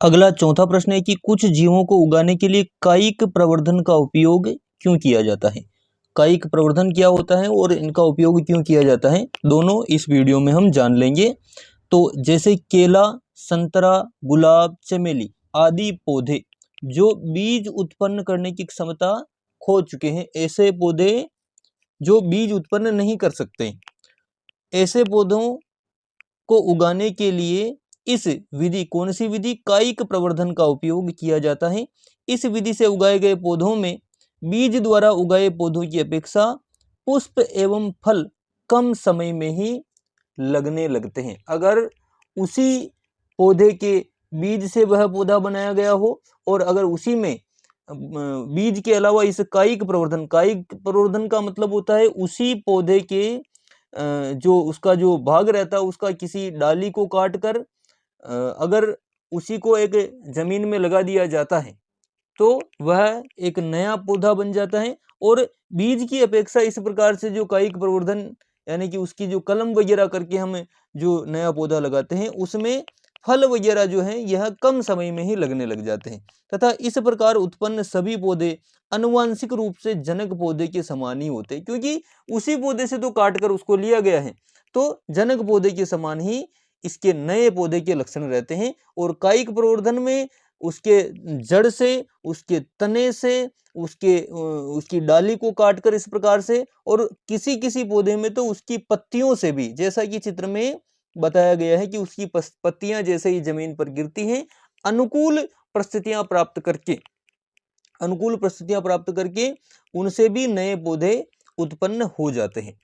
अगला चौथा प्रश्न है कि कुछ जीवों को उगाने के लिए कायिक प्रवर्धन का उपयोग क्यों किया जाता है। कायिक प्रवर्धन क्या होता है और इनका उपयोग क्यों किया जाता है, दोनों इस वीडियो में हम जान लेंगे। तो जैसे केला, संतरा, गुलाब, चमेली आदि पौधे जो बीज उत्पन्न करने की क्षमता खो चुके हैं, ऐसे पौधे जो बीज उत्पन्न नहीं कर सकते, ऐसे पौधों को उगाने के लिए इस विधि, कौन सी विधि, कायिक प्रवर्धन का उपयोग किया जाता है। इस विधि से उगाए गए पौधों में बीज द्वारा उगाए पौधों की अपेक्षा पुष्प एवं फल कम समय में ही लगने लगते हैं। अगर उसी पौधे के बीज से वह पौधा बनाया गया हो और अगर उसी में बीज के अलावा इस कायिक प्रवर्धन का मतलब होता है उसी पौधे के जो उसका जो भाग रहता है उसका किसी डाली को काट कर अगर उसी को एक जमीन में लगा दिया जाता है तो वह एक नया पौधा बन जाता है। और बीज की अपेक्षा इस प्रकार से जो कायिक प्रवर्धन यानी कि उसकी जो कलम वगैरह करके हम जो नया पौधा लगाते हैं उसमें फल वगैरह जो है यह कम समय में ही लगने लग जाते हैं तथा इस प्रकार उत्पन्न सभी पौधे आनुवांशिक रूप से जनक पौधे के समान ही होते हैं, क्योंकि उसी पौधे से तो काट कर उसको लिया गया है, तो जनक पौधे के समान ही इसके नए पौधे के लक्षण रहते हैं। और कायिक प्रवर्धन में उसके जड़ से, उसके तने से, उसकी डाली को काटकर इस प्रकार से, और किसी किसी पौधे में तो उसकी पत्तियों से भी, जैसा कि चित्र में बताया गया है कि उसकी पत्तियां जैसे ही जमीन पर गिरती हैं अनुकूल परिस्थितियां प्राप्त करके उनसे भी नए पौधे उत्पन्न हो जाते हैं।